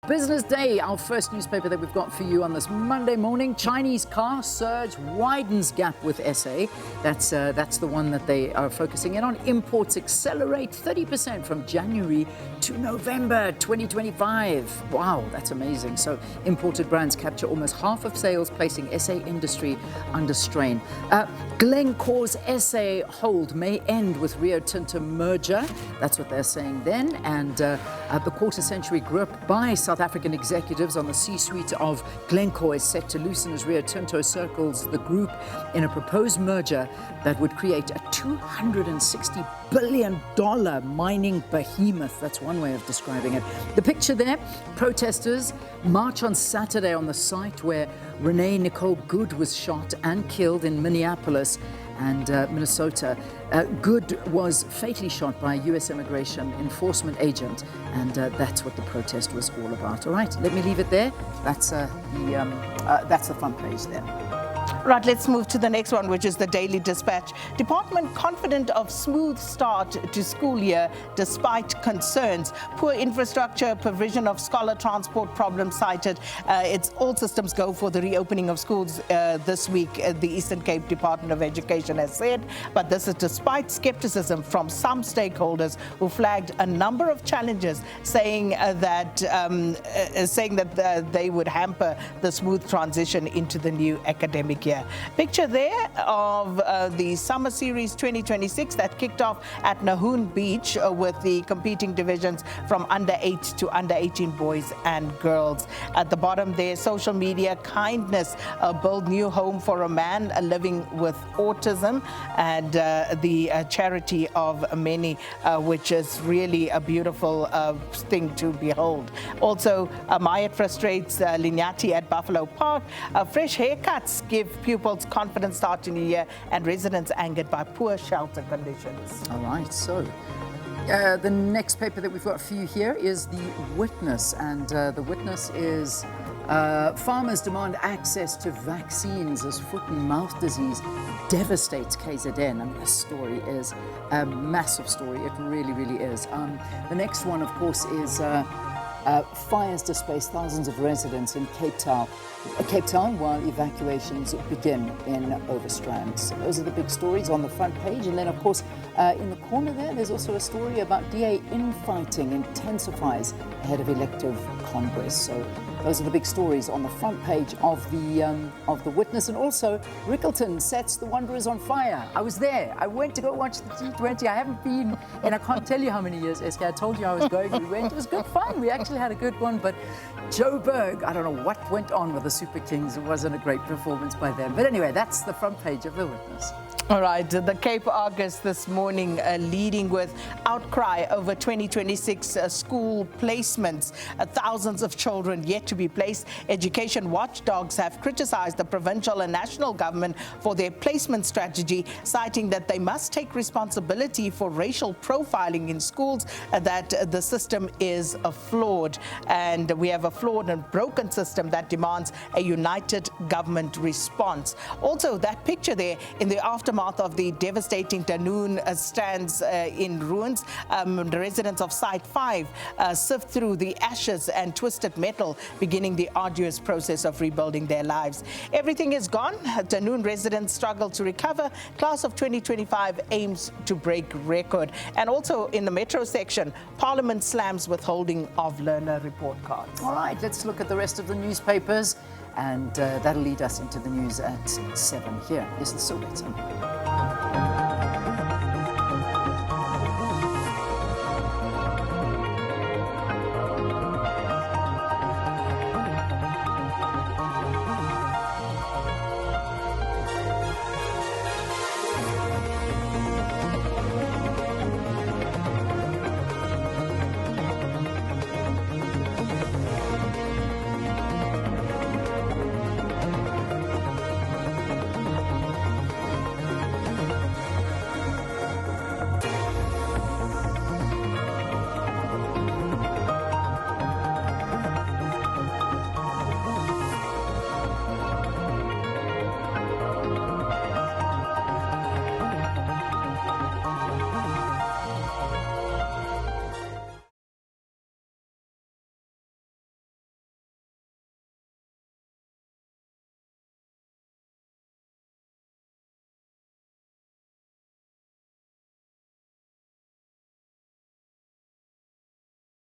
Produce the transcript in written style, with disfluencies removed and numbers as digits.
Business Day, our first newspaper that we've got for you on this Monday morning. Chinese car surge widens gap with SA. That's the one that they are focusing in on. Imports accelerate 30% from January to November 2025. Wow, that's amazing. So imported brands capture almost half of sales, placing SA industry under strain. Glencore's SA hold may end with Rio Tinto merger. That's what they're saying then. And the quarter-century grip by South African executives on the C-suite of Glencore is set to loosen as Rio Tinto circles the group in a proposed merger that would create a $260 billion mining behemoth. That's one way of describing it. The picture there, protesters march on Saturday on the site where Renee Nicole Good was shot and killed in Minneapolis and Minnesota. Good was fatally shot by a U.S. immigration enforcement agent, and that's what the protest was all about. All right, let me leave it there. That's the front page there. Right, let's move to the next one, which is the Daily Dispatch. Department confident of smooth start to school year despite concerns. Poor infrastructure, provision of scholar transport problems cited. It's all systems go for the reopening of schools this week, the Eastern Cape Department of Education has said. But this is despite skepticism from some stakeholders who flagged a number of challenges, saying that they would hamper the smooth transition into the new academic year. Picture there of the Summer Series 2026 that kicked off at Nahoon Beach with the competing divisions from under 8 to under 18 boys and girls. At the bottom there, social media kindness, build new home for a man living with autism, and the charity of many, which is really a beautiful thing to behold. Also, Mayat frustrates Linyati at Buffalo Park. Fresh haircuts give pupils confidence start in the year, and residents angered by poor shelter conditions. All right, so the next paper that we've got for you here is The Witness, and The Witness is farmers demand access to vaccines as foot and mouth disease devastates KZN. I mean, this story is a massive story. It really, really is. The next one, of course, is fires displace thousands of residents in Cape Town while evacuations begin in Overstrand. So those are the big stories on the front page. And then, of course, in the corner there's also a story about DA infighting intensifies ahead of elective Congress. So those are the big stories on the front page of the Witness. And also, Rickleton sets the Wanderers on fire. I was there. I went to go watch the T20. I haven't been, and I can't tell you how many years, SK. I told you I was going. We went. It was good fun. We actually had a good one. But Joe Berg, I don't know what went on with the Super Kings. It wasn't a great performance by them. But anyway, that's the front page of the Witness. All right, the Cape Argus this morning leading with outcry over 2026 school placements. Thousands of children yet to be placed. Education watchdogs have criticized the provincial and national government for their placement strategy, citing that they must take responsibility for racial profiling in schools, that the system is flawed. And we have a flawed and broken system that demands a united government response. Also, that picture there in the aftermath of the devastating Danoon stands in ruins. The residents of Site 5 sift through the ashes and twisted metal, beginning the arduous process of rebuilding their lives. Everything is gone. Danoon residents struggle to recover. Class of 2025 aims to break record. And also in the metro section, Parliament slams withholding of learner report cards. All right, let's look at the rest of the newspapers, and that'll lead us into the news at 7. Here is the Sowetan.